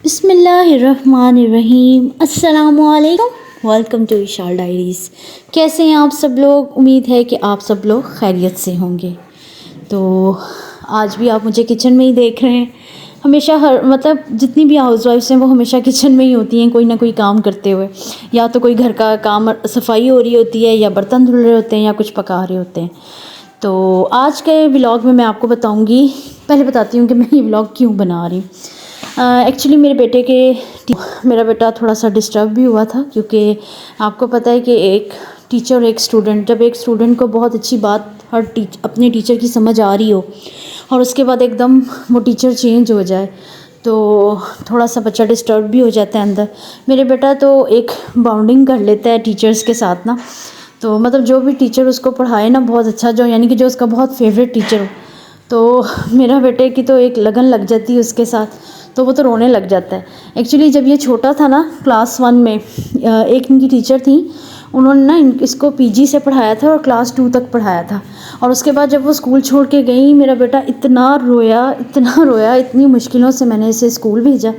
बिस्मिल्लाहिर्रहमानिर्रहीम। अस्सलामुअलैकुम। Welcome to Vishal diaries. कैसे हैं आप सब लोग? उम्मीद है कि आप सब लोग खैरियत से होंगे। तो आज भी आप मुझे किचन में ही देख रहे हैं। हमेशा हर जितनी भी हाउसवाइफ्स हैं वो हमेशा किचन में ही होती हैं, कोई ना कोई काम करते हुए। या तो कोई घर का काम, सफाई हो रही होती है, या बर्तन धुल रहे होते हैं, या कुछ पका रहे होते हैं। तो आज के व्लॉग में मैं आपको बताऊंगी, पहले बताती हूँ कि मैं ये व्लॉग क्यों बना रही हूँ। एक्चुअली मेरा बेटा थोड़ा सा डिस्टर्ब भी हुआ था, क्योंकि आपको पता है कि एक टीचर और एक स्टूडेंट, जब एक स्टूडेंट को बहुत अच्छी बात अपने टीचर की समझ आ रही हो और उसके बाद एकदम वो टीचर चेंज हो जाए, तो थोड़ा सा बच्चा डिस्टर्ब भी हो जाता है अंदर। मेरे बेटा तो एक बाउंडिंग कर लेता है टीचर्स के साथ ना, तो जो भी टीचर उसको पढ़ाए ना बहुत अच्छा, जो यानी कि जो उसका बहुत फेवरेट टीचर हो, तो मेरा बेटे की तो एक लगन लग जाती है उसके साथ, तो वो तो रोने लग जाता है। एक्चुअली जब ये छोटा था ना, क्लास 1 में एक इनकी टीचर थी, उन्होंने ना इसको पीजी से पढ़ाया था और क्लास 2 तक पढ़ाया था। और उसके बाद जब वो स्कूल छोड़ के गई, मेरा बेटा इतना रोया, इतना रोया, इतनी मुश्किलों से मैंने इसे स्कूल भेजा।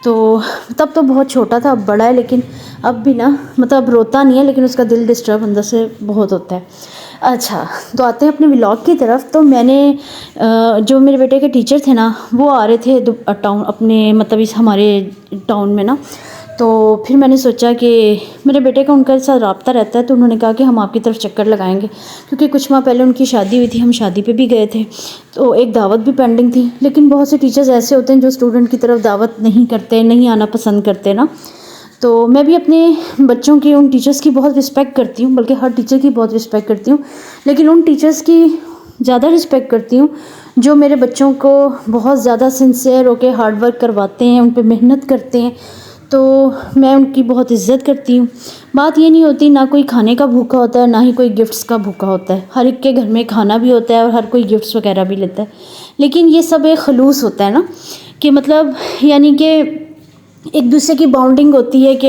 तो तब तो बहुत छोटा था, अब बड़ा है, लेकिन अब भी ना रोता नहीं है, लेकिन उसका दिल डिस्टर्ब अंदर से बहुत होता है। अच्छा, तो आते हैं अपने व्लॉग की तरफ। तो मैंने जो मेरे बेटे के टीचर थे ना, वो आ रहे थे टाउन अपने इस हमारे टाउन में ना। तो फिर मैंने सोचा कि मेरे बेटे का उनके साथ रब्ता रहता है, तो उन्होंने कहा कि हम आपकी तरफ चक्कर लगाएंगे, क्योंकि कुछ माह पहले उनकी शादी हुई थी, हम शादी पे भी गए थे, तो एक दावत भी पेंडिंग थी। लेकिन बहुत से टीचर्स ऐसे होते हैं जो स्टूडेंट की तरफ दावत नहीं करते, नहीं आना पसंद करते ना। तो मैं भी अपने बच्चों की, उन टीचर्स की बहुत रिस्पेक्ट करती हूँ, बल्कि हर टीचर की बहुत रिस्पेक्ट करती हूँ, लेकिन उन टीचर्स की ज़्यादा रिस्पेक्ट करती हूँ जो मेरे बच्चों को बहुत ज़्यादा सिंसियर होकर हार्ड वर्क करवाते हैं, उन पर मेहनत करते हैं। तो मैं उनकी बहुत इज़्ज़त करती हूँ। बात ये नहीं होती, ना कोई खाने का भूखा होता है, ना ही कोई गिफ्ट्स का भूखा होता है। हर एक के घर में खाना भी होता है और हर कोई गिफ्ट्स वगैरह भी लेता है, लेकिन ये सब एक खलूस होता है ना, कि यानी कि एक दूसरे की बाउंडिंग होती है, कि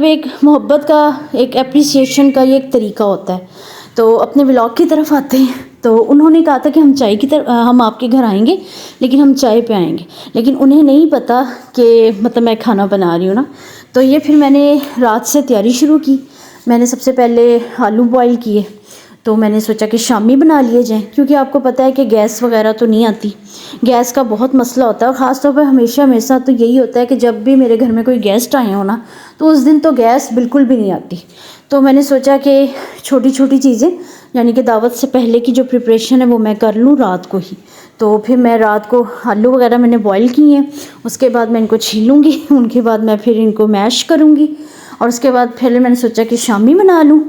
एक मोहब्बत का, एक एप्रिसिएशन का ये एक तरीका होता है। तो अपने व्लॉग की तरफ आते हैं। तो उन्होंने कहा था कि हम आपके घर आएंगे, लेकिन हम चाय पे आएंगे। लेकिन उन्हें नहीं पता कि मैं खाना बना रही हूँ ना। तो ये फिर मैंने रात से तैयारी शुरू की। मैंने सबसे पहले आलू बॉईल किए, तो मैंने सोचा कि शामी बना लिए जाएँ, क्योंकि आपको पता है कि गैस वगैरह तो नहीं आती, गैस का बहुत मसला होता है। और ख़ास तौर पर हमेशा मेरे साथ तो यही होता है कि जब भी मेरे घर में कोई गेस्ट आए हो ना, तो उस दिन तो गैस बिल्कुल भी नहीं आती। तो मैंने सोचा कि छोटी छोटी चीज़ें, यानी कि दावत से पहले की जो प्रिपरेशन है वो मैं कर लूँ रात को ही। तो फिर मैं रात को आलू वगैरह मैंने बॉईल किए हैं, उसके बाद मैं इनको छीलूँगी, उनके बाद मैं फिर इनको मैश करूँगी, और उसके बाद फिर मैंने सोचा कि शामी बना लूँ।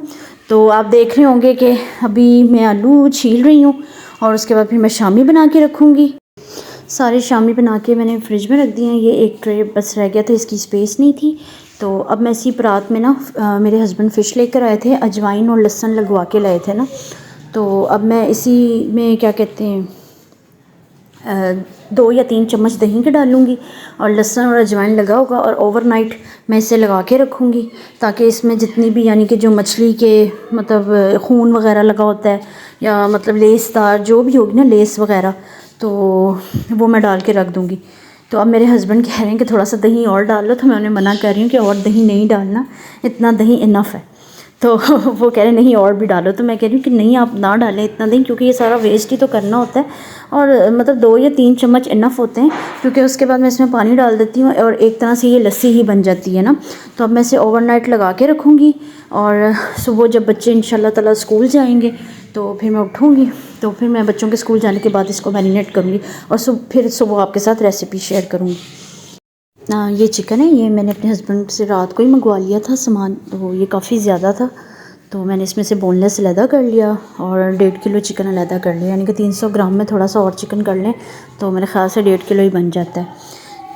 तो आप देख रहे होंगे कि अभी मैं आलू छील रही हूँ, और उसके बाद फिर मैं शामी बना के रखूँगी। सारे शामी बना के मैंने फ्रिज में रख दिए हैं। ये एक ट्रे बस रह गया था, इसकी स्पेस नहीं थी। तो अब मैं इसी परात में ना मेरे हस्बैंड फ़िश लेकर आए थे, अजवाइन और लहसुन लगवा के लाए थे ना। तो अब मैं इसी में क्या कहते हैं 2 या 3 चम्मच दही के डालूँगी, और लहसुन और अजवाइन लगा होगा, और ओवरनाइट मैं इसे लगा के रखूँगी, ताकि इसमें जितनी भी, यानी कि जो मछली के खून वगैरह लगा होता है, या लेसदार जो भी होगी ना, लेस वगैरह, तो वो मैं डाल के रख दूँगी। तो अब मेरे हस्बैंड कह रहे हैं कि थोड़ा सा दही और डाल लो, तो मैं उन्हें मना कर रही हूँ कि और दही नहीं डालना, इतना दही इनफ है। तो वो कह रहे नहीं और भी डालो, तो मैं कह रही हूँ कि नहीं, आप ना डालें इतना दही, क्योंकि ये सारा वेस्ट ही तो करना होता है। और 2 या 3 चम्मच इनफ होते हैं, क्योंकि उसके बाद मैं इसमें पानी डाल देती हूँ, और एक तरह से ये लस्सी ही बन जाती है ना। तो अब मैं इसे ओवरनाइट लगा के रखूँगी, और सुबह जब बच्चे इंशाल्लाह ताला स्कूल जाएंगे, तो फिर मैं उठूँगी, तो फिर मैं बच्चों के स्कूल जाने के बाद इसको मैरिनेट करूँगी, और फिर सुबह आपके साथ रेसिपी शेयर करूँगी। ये चिकन है, ये मैंने अपने हस्बैंड से रात को ही मंगवा लिया था सामान, तो ये काफ़ी ज़्यादा था, तो मैंने इसमें से बोनलेस अलहदा कर लिया, और 1.5 किलो चिकन अलहदा कर लिया, यानी कि 300 ग्राम में थोड़ा सा और चिकन कर लें तो मेरे ख़्याल से 1.5 किलो ही बन जाता है।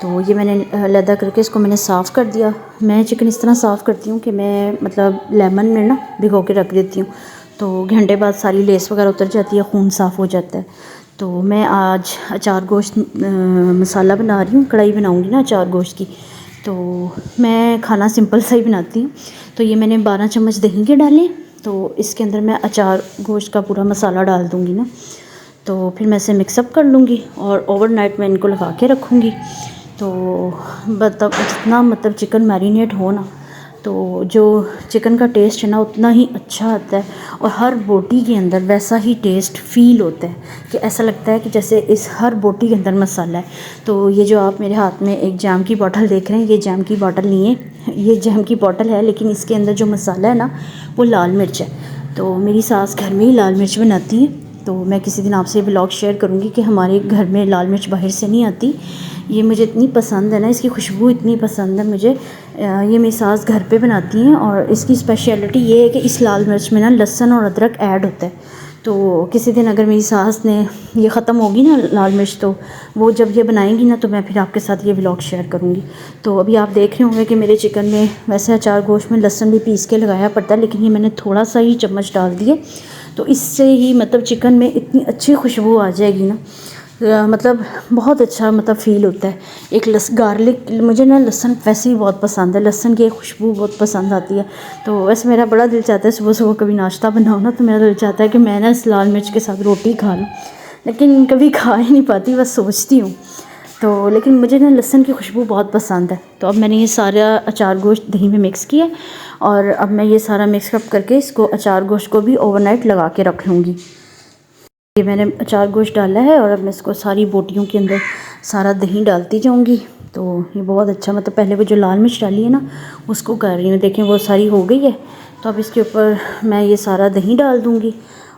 तो ये मैंने अलहदा करके इसको मैंने साफ़ कर दिया। मैं चिकन इस तरह साफ़ करती हूँ कि मैं लेमन में ना भिगो के रख देती हूँ, तो घंटे बाद सारी लेस वगैरह उतर जाती है, खून साफ़ हो जाता है। तो मैं आज अचार गोश्त मसाला बना रही हूँ, कढ़ाई बनाऊँगी ना अचार गोश्त की। तो मैं खाना सिंपल सा ही बनाती हूँ। तो ये मैंने 12 चम्मच दही के डाले, तो इसके अंदर मैं अचार गोश्त का पूरा मसाला डाल दूँगी ना। तो फिर मैं इसे मिक्सअप कर लूँगी, और ओवरनाइट मैं इनको लगा के रखूँगी। तो मतलब जितना मतलब चिकन मैरिनेट हो ना, तो जो चिकन का टेस्ट है ना उतना ही अच्छा आता है, और हर बोटी के अंदर वैसा ही टेस्ट फ़ील होता है कि ऐसा लगता है कि जैसे इस हर बोटी के अंदर मसाला है। तो ये जो आप मेरे हाथ में एक जैम की बॉटल देख रहे हैं, ये जैम की बॉटल नहीं है, ये जैम की बॉटल है, लेकिन इसके अंदर जो मसाला है ना वो लाल मिर्च है। तो मेरी सास घर में ही लाल मिर्च बनाती है, तो मैं किसी दिन आपसे ब्लॉग शेयर करूँगी कि हमारे घर में लाल मिर्च बाहर से नहीं आती। ये मुझे इतनी पसंद है ना, इसकी खुशबू इतनी पसंद है मुझे। ये मेरी सास घर पे बनाती हैं, और इसकी स्पेशलिटी ये है कि इस लाल मिर्च में ना लहसुन और अदरक ऐड होता है। तो किसी दिन अगर मेरी सास ने ये ख़त्म होगी ना लाल मिर्च, तो वो जब ये बनाएंगी ना तो मैं फिर आपके साथ ये व्लॉग शेयर करूँगी। तो अभी आप देख रहे होंगे कि मेरे चिकन में वैसे अचार गोश्त में लहसुन भी पीस के लगाया पड़ता है, लेकिन ये मैंने थोड़ा सा ही चम्मच डाल दिए, तो इससे ही मतलब चिकन में इतनी अच्छी खुशबू आ जाएगी ना, मतलब बहुत अच्छा मतलब फ़ील होता है। एक गार्लिक, मुझे ना लहसुन वैसे ही बहुत पसंद है, लहसुन की खुशबू बहुत पसंद आती है। तो वैसे मेरा बड़ा दिल चाहता है सुबह सुबह कभी नाश्ता बनाओ ना, तो मेरा दिल चाहता है कि मैं ना इस लाल मिर्च के साथ रोटी खा लूँ, लेकिन कभी खा ही नहीं पाती, बस सोचती हूँ। तो लेकिन मुझे ना लहसुन की खुशबू बहुत पसंद है। तो अब मैंने ये सारा अचार गोश्त दही में मिक्स किया, और अब मैं ये सारा मिक्स अप करके इसको अचार गोश्त को भी ओवरनाइट लगा के रख लूँगी। ये मैंने अचार गोश्त डाला है, और अब मैं इसको सारी बोटियों के अंदर सारा दही डालती जाऊंगी। तो ये बहुत अच्छा, मतलब पहले वो जो लाल मिर्च डाली है ना उसको कर रही हूँ, देखें वो सारी हो गई है। तो अब इसके ऊपर मैं ये सारा दही डाल दूँगी,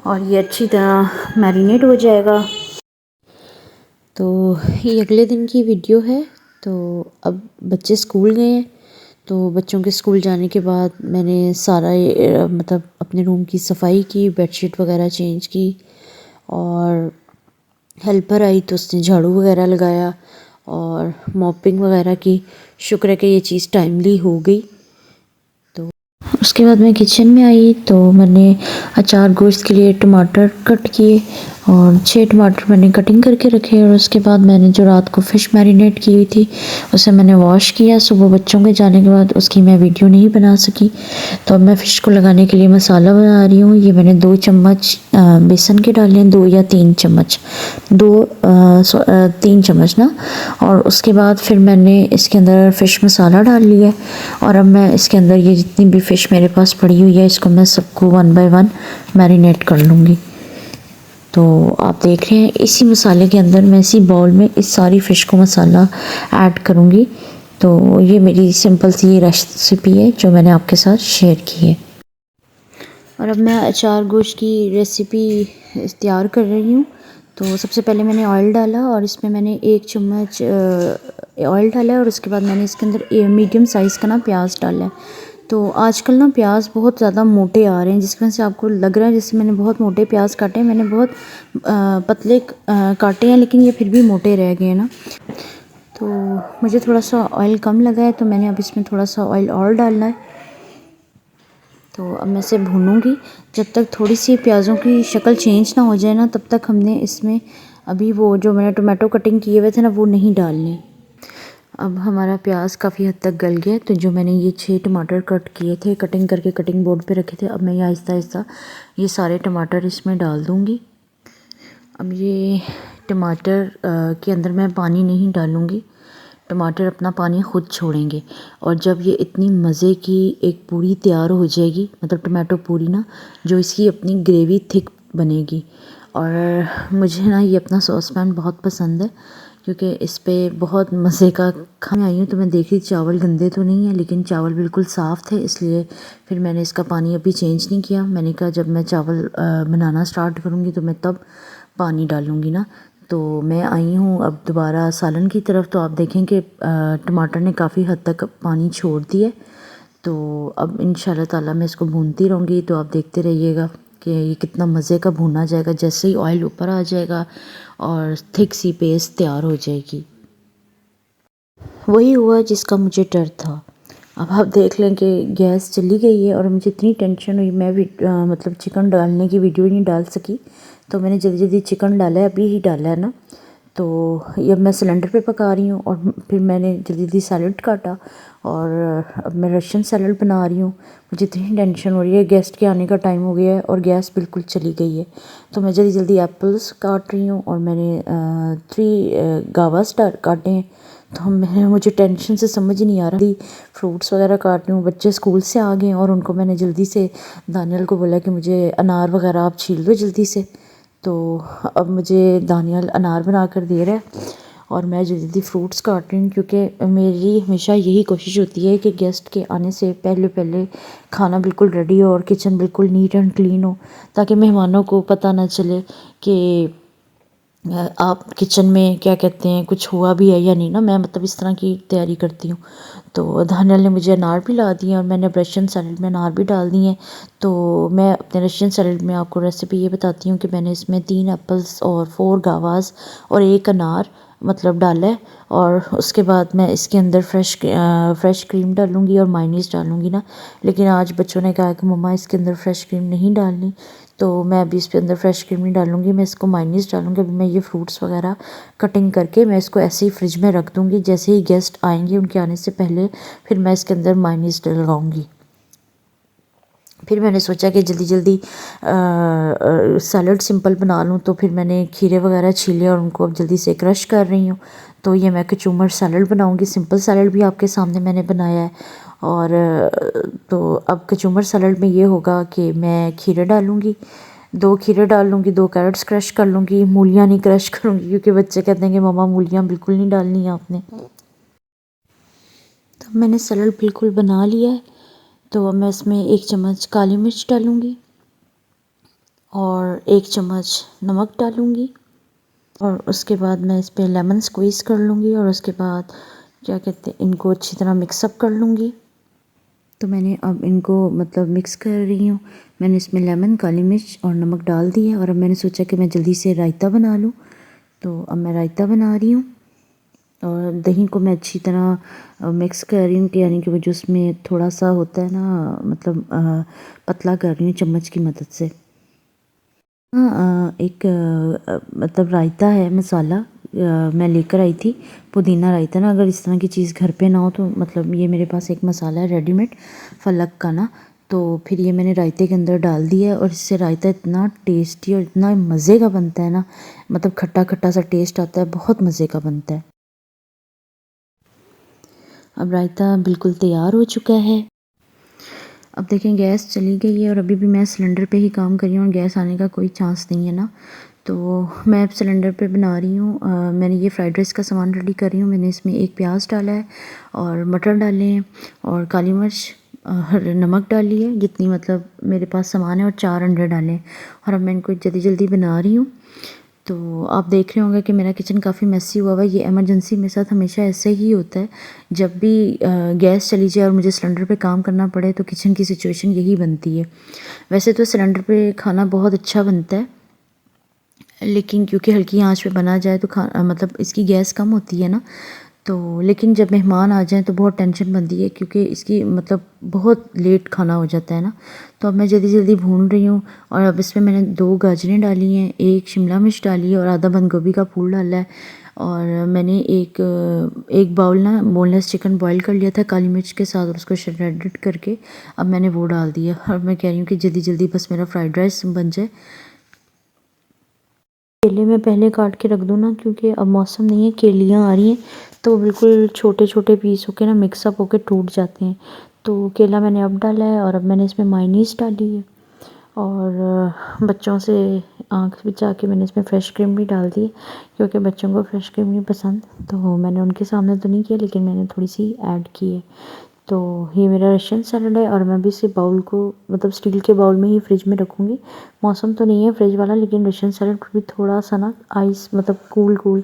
और ये अच्छी तरह मैरिनेट हो जाएगा। तो ये अगले दिन की वीडियो है। तो अब बच्चे स्कूल गए हैं, तो बच्चों के स्कूल जाने के बाद मैंने सारा मतलब अपने रूम की सफाई की, बेडशीट वगैरह चेंज की, और हेल्पर आई तो उसने झाड़ू वगैरह लगाया और मॉपिंग वगैरह की। शुक्र है कि ये चीज़ टाइमली हो गई। तो उसके बाद मैं किचन में आई, तो मैंने अचार गोश्त के लिए टमाटर कट किए, और 6 टमाटर मैंने कटिंग करके रखे। और उसके बाद मैंने जो रात को फ़िश मैरिनेट की हुई थी उसे मैंने वॉश किया। सुबह बच्चों के जाने के बाद उसकी मैं वीडियो नहीं बना सकी, तो अब मैं फ़िश को लगाने के लिए मसाला बना रही हूँ। ये मैंने 2 चम्मच बेसन के डाले हैं, 2 या 3 चम्मच, 3 चम्मच ना। और उसके बाद फिर मैंने इसके अंदर फ़िश मसाला डाल लिया, और अब मैं इसके अंदर ये जितनी भी फ़िश मेरे पास पड़ी हुई है इसको मैं सबको 1 बाय 1 मैरिनेट कर लूँगी। तो आप देख रहे हैं इसी मसाले के अंदर मैं इसी बाउल में इस सारी फ़िश को मसाला ऐड करूँगी। तो ये मेरी सिंपल सी रेसिपी है जो मैंने आपके साथ शेयर की है। और अब मैं अचार गोश्त की रेसिपी तैयार कर रही हूँ। तो सबसे पहले मैंने ऑयल डाला, और इसमें मैंने 1 चम्मच ऑयल डाला है, और उसके बाद मैंने इसके अंदर मीडियम साइज़ का ना प्याज डाला है। तो आजकल ना प्याज बहुत ज़्यादा मोटे आ रहे हैं, जिसकी वजह से आपको लग रहा है जैसे मैंने बहुत मोटे प्याज काटे हैं। मैंने बहुत पतले काटे हैं, लेकिन ये फिर भी मोटे रह गए हैं ना। तो मुझे थोड़ा सा ऑयल कम लगा है, तो मैंने अब इसमें थोड़ा सा ऑयल और डालना है। तो अब मैं इसे भूनूंगी जब तक थोड़ी सी प्याज़ों की शक्ल चेंज ना हो जाए ना, तब तक हमने इसमें अभी वो जो मैंने टोमेटो कटिंग किए हुए थे ना वो नहीं डालने। अब हमारा प्याज काफ़ी हद तक गल गया, तो जो मैंने ये 6 टमाटर कट किए थे कटिंग करके कटिंग बोर्ड पे रखे थे, अब मैं ये आहिस्ता आहिस्ता ये सारे टमाटर इसमें डाल दूँगी। अब ये टमाटर के अंदर मैं पानी नहीं डालूँगी, टमाटर अपना पानी ख़ुद छोड़ेंगे। और जब ये इतनी मज़े की एक पूरी तैयार हो जाएगी, मतलब टमाटो पूरी ना, जो इसकी अपनी ग्रेवी थिक बनेगी। और मुझे ना ये अपना सॉस पैन बहुत पसंद है, क्योंकि इस पे बहुत मज़े का खाने आई हूँ। तो मैं देख रही चावल गंदे तो नहीं है, लेकिन चावल बिल्कुल साफ़ थे, इसलिए फिर मैंने इसका पानी अभी चेंज नहीं किया। मैंने कहा जब मैं चावल बनाना स्टार्ट करूँगी तो मैं तब पानी डालूँगी ना। तो मैं आई हूँ अब दोबारा सालन की तरफ, तो आप देखें कि टमाटर ने काफ़ी हद तक पानी छोड़ दिया। तो अब इंशाल्लाह ताला मैं इसको भूनती रहूँगी, तो आप देखते रहिएगा कि ये कितना मज़े का भुना जाएगा। जैसे ही ऑयल ऊपर आ जाएगा और थिक सी पेस्ट तैयार हो जाएगी। वही हुआ जिसका मुझे डर था। अब आप देख लें कि गैस चली गई है, और मुझे इतनी टेंशन हुई, मैं भी मतलब चिकन डालने की वीडियो ही नहीं डाल सकी। तो मैंने जल्दी जल्दी चिकन डाला है, अभी ही डाला है ना। तो ये मैं सिलेंडर पे पका रही हूँ, और फिर मैंने जल्दी जल्दी सैलड काटा, और अब मैं रशियन सैलड बना रही हूँ। मुझे इतनी टेंशन हो रही है, गेस्ट के आने का टाइम हो गया है और गैस बिल्कुल चली गई है। तो मैं जल्दी जल्दी एप्पल्स काट रही हूँ, और मैंने 3 गावास काटे हैं। तो मुझे टेंशन से समझ ही नहीं आ रही, फ्रूट्स वगैरह काट रही हूँ। बच्चे स्कूल से आ गए और उनको मैंने जल्दी से दानियल को बोला कि मुझे अनार वगैरह आप छील दो जल्दी से। तो अब मुझे दानियल अनार बना कर दे रहा है और मैं जल्दी फ्रूट्स काट रही हूँ, क्योंकि मेरी हमेशा यही कोशिश होती है कि गेस्ट के आने से पहले पहले खाना बिल्कुल रेडी हो और किचन बिल्कुल नीट एंड क्लीन हो, ताकि मेहमानों को पता ना चले कि आप किचन में क्या कहते हैं कुछ हुआ भी है या नहीं ना। मैं मतलब इस तरह की तैयारी करती हूँ। तो दानियल ने मुझे अनार भी ला दिए और मैंने रशियन सैलेड में अनार भी डाल दिए हैं। तो मैं अपने रशियन सैलेड में आपको रेसिपी ये बताती हूँ कि मैंने इसमें 3 एप्पल्स और 4 गावास और 1 अनार मतलब डाला है। और उसके बाद मैं इसके अंदर फ्रेश क्रीम डालूँगी और मायोनीज़ डालूँगी ना। लेकिन आज बच्चों ने कहा कि मम्मा इसके अंदर फ्रेश क्रीम नहीं डालनी, तो मैं अभी इसके अंदर फ्रेश क्रीम नहीं डालूँगी, मैं इसको मायोनीज़ डालूँगी। अभी मैं ये फ्रूट्स वगैरह कटिंग करके मैं इसको ऐसे ही फ्रिज में रख दूँगी। जैसे ही गेस्ट आएंगे उनके आने से पहले फिर मैं इसके अंदर मायोनीज़ लगाऊँगी। फिर मैंने सोचा कि जल्दी जल्दी सैलड सिंपल बना लूँ, तो फिर मैंने खीरे वगैरह छीले और उनको अब जल्दी से क्रश कर रही हूँ। तो ये मैं कचूमर सैलड बनाऊँगी। सिंपल सैलड भी आपके सामने मैंने बनाया है। और तो अब कचूमर सैलड में ये होगा कि मैं खीरे डालूँगी, 2 खीरे डाल लूँगी, 2 कैरेट्स क्रश कर लूँगी, मूलियाँ नहीं क्रश करूँगी क्योंकि बच्चे कहते हैं कि मम्मा मूलियाँ बिल्कुल नहीं डालनी है आपने। तो मैंने सैलड बिल्कुल बना लिया है। तो अब मैं इसमें 1 चम्मच काली मिर्च डालूँगी और 1 चम्मच नमक डालूँगी और उसके बाद मैं इस पर लेमन स्क्वीज़ कर लूँगी और उसके बाद क्या कहते हैं इनको अच्छी तरह मिक्सअप कर लूँगी। तो मैंने अब इनको मतलब मिक्स कर रही हूँ। मैंने इसमें लेमन, काली मिर्च और नमक डाल दिया और अब मैंने सोचा कि मैं जल्दी से रायता बना लूँ। तो अब मैं रायता बना रही हूँ और दही को मैं अच्छी तरह मिक्स कर रही हूँ कि यानी कि वो जो उसमें थोड़ा सा होता है ना मतलब पतला कर रही हूँ चम्मच की मदद से। हाँ, एक मतलब रायता है मसाला मैं लेकर आई थी, पुदीना रायता ना। अगर इस तरह की चीज़ घर पे ना हो तो मतलब ये मेरे पास एक मसाला है रेडीमेड फलक का ना। तो फिर ये मैंने रायते के अंदर डाल दिया है और इससे रायता इतना टेस्टी और इतना मज़े का बनता है ना, मतलब खट्टा खट्टा सा टेस्ट आता है, बहुत मज़े का बनता है। अब रायता बिल्कुल तैयार हो चुका है। अब देखें गैस चली गई है और अभी भी मैं सिलेंडर पे ही काम कर रही हूँ और गैस आने का कोई चांस नहीं है ना। तो मैं अब सिलेंडर पे बना रही हूँ। मैंने ये फ्राइड राइस का सामान रेडी कर रही हूँ। मैंने इसमें 1 प्याज डाला है और मटर डाले हैं और काली मिर्च नमक डाली है जितनी मतलब मेरे पास सामान है और 4 अंडे डाले हैं। और अब मैं इनको जल्दी जल्दी बना रही हूँ। तो आप देख रहे होंगे कि मेरा किचन काफ़ी मेसी हुआ हुआ है। ये इमरजेंसी मेरे साथ हमेशा ऐसे ही होता है, जब भी गैस चली जाए और मुझे सिलेंडर पे काम करना पड़े तो किचन की सिचुएशन यही बनती है। वैसे तो सिलेंडर पे खाना बहुत अच्छा बनता है, लेकिन क्योंकि हल्की आंच पे बना जाए तो मतलब इसकी गैस कम होती है ना। तो लेकिन जब मेहमान आ जाएं तो बहुत टेंशन बनती है क्योंकि इसकी मतलब बहुत लेट खाना हो जाता है ना। तो अब मैं जल्दी जल्दी भून रही हूँ और अब इसमें मैंने 2 गाजरें डाली हैं, 1 शिमला मिर्च डाली है और आधा बंद गोभी का फूल डाला है। और मैंने एक बाउल ना बोनलेस चिकन बॉईल कर लिया था काली मिर्च के साथ और उसको श्रेडेड करके अब मैंने वो डाल दिया। और मैं कह रही हूँ कि जल्दी जल्दी बस मेरा फ्राइड राइस बन जाए। केले मैं पहले काट के रख दूँ ना, क्योंकि अब मौसम नहीं है, केलियाँ आ रही हैं तो वो बिल्कुल छोटे छोटे पीस होके ना मिक्सअप होके टूट जाते हैं। तो केला मैंने अब डाला है और अब मैंने इसमें मायोनीज़ डाली है और बच्चों से आँख बचा के मैंने इसमें फ्रेश क्रीम भी डाल दी, क्योंकि बच्चों को फ्रेश क्रीम नहीं पसंद। तो मैंने उनके सामने तो नहीं किया लेकिन मैंने थोड़ी सी ऐड की है। तो ये मेरा रशियन सैलड है और मैं भी इसी बाउल को मतलब स्टील के बाउल में ही फ्रिज में रखूँगी। मौसम तो नहीं है फ्रिज वाला, लेकिन रशियन सैलड भी थोड़ा सा ना आइस मतलब कूल कूल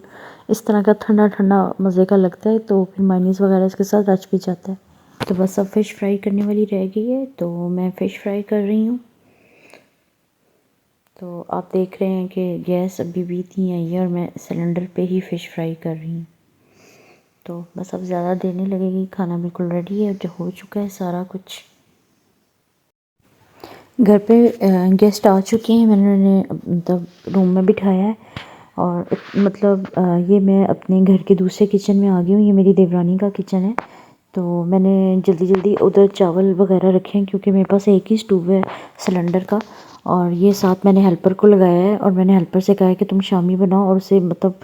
इस तरह का ठंडा ठंडा मज़े का लगता है। तो फिर मायोनीज़ वगैरह इसके साथ रच भी जाता है। तो बस अब फ़िश फ्राई करने वाली रह गई है, तो मैं फ़िश फ्राई कर रही हूँ। तो आप देख रहे हैं कि गैस अभी भी नहीं आई है और मैं सिलेंडर पे ही फ़िश फ्राई कर रही हूँ। तो बस अब ज़्यादा देर नहीं लगेगी, खाना बिल्कुल रेडी है, जो हो चुका है सारा कुछ। घर पे गेस्ट आ चुके हैं, मैंने उन्हें मतलब रूम में बिठाया है और मतलब ये मैं अपने घर के दूसरे किचन में आ गई हूँ। ये मेरी देवरानी का किचन है। तो मैंने जल्दी जल्दी उधर चावल वगैरह रखे हैं क्योंकि मेरे पास एक ही स्टोव है सिलेंडर का। और ये साथ मैंने हेल्पर को लगाया है और मैंने हेल्पर से कहा है कि तुम शामी बनाओ, और उसे मतलब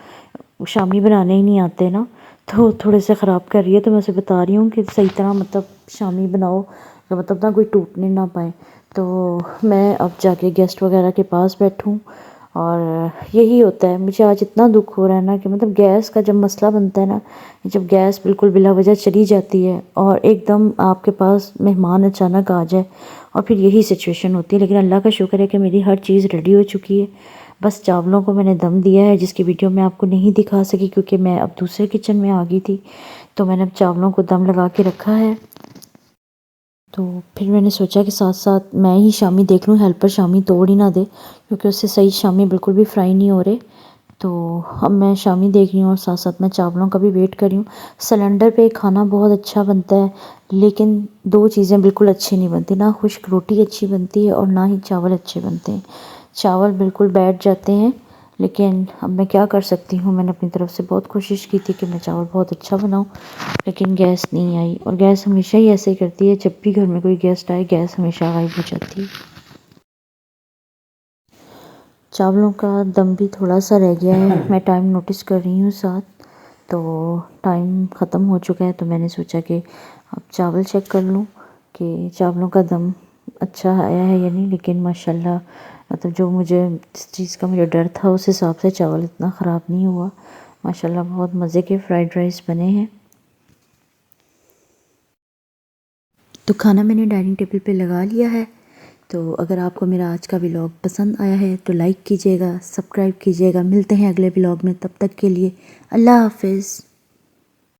शामी बनाने ही नहीं आते ना, तो थोड़े से ख़राब कर रही है, तो मैं उसे बता रही हूँ कि सही तरह मतलब शामी बनाओ, तो मतलब ना कोई टूटने ना पाए। तो मैं अब जाके गेस्ट वगैरह के पास बैठूँ, और यही होता है। मुझे आज इतना दुख हो रहा है ना कि मतलब गैस का जब मसला बनता है ना, जब गैस बिल्कुल बिला वजह चली जाती है और एकदम आपके पास मेहमान अचानक आ जाए, और फिर यही सिचुएशन होती है। लेकिन अल्लाह का शुक्र है कि मेरी हर चीज़ रेडी हो चुकी है। बस चावलों को मैंने दम दिया है, जिसकी वीडियो मैं आपको नहीं दिखा सकी क्योंकि मैं अब दूसरे किचन में आ गई थी। तो मैंने अब चावलों को दम लगा के रखा है। तो फिर मैंने सोचा कि साथ साथ मैं ही शामी देख लूँ, हेल्पर शामी तोड़ ही ना दे, क्योंकि उससे सही शामी बिल्कुल भी फ्राई नहीं हो रहे। तो अब मैं शामी देख रही हूँ और साथ साथ मैं चावलों का भी वेट कर रही हूँ। सिलेंडर पे खाना बहुत अच्छा बनता है, लेकिन दो चीज़ें बिल्कुल अच्छी नहीं बनती, ना खुश्क रोटी अच्छी बनती है और ना ही चावल अच्छे बनते हैं। चावल बिल्कुल बैठ जाते हैं, लेकिन अब मैं क्या कर सकती हूँ। मैंने अपनी तरफ से बहुत कोशिश की थी कि मैं चावल बहुत अच्छा बनाऊँ, लेकिन गैस नहीं आई। और गैस हमेशा ही ऐसे ही करती है, जब भी घर में कोई गेस्ट आए गैस हमेशा गायब हो जाती है। चावलों का दम भी थोड़ा सा रह गया है, मैं टाइम नोटिस कर रही हूँ साथ। तो टाइम ख़त्म हो चुका है, तो मैंने सोचा कि अब चावल चेक कर लूँ कि चावलों का दम अच्छा आया है या नहीं। लेकिन माशाल्लाह मतलब जो मुझे जिस चीज़ का मुझे डर था उस हिसाब से चावल इतना ख़राब नहीं हुआ। माशाल्लाह बहुत मज़े के फ्राइड राइस बने हैं। तो खाना मैंने डाइनिंग टेबल पे लगा लिया है। तो अगर आपको मेरा आज का व्लॉग पसंद आया है तो लाइक कीजिएगा, सब्सक्राइब कीजिएगा। मिलते हैं अगले व्लॉग में, तब तक के लिए अल्लाह हाफ़िज़।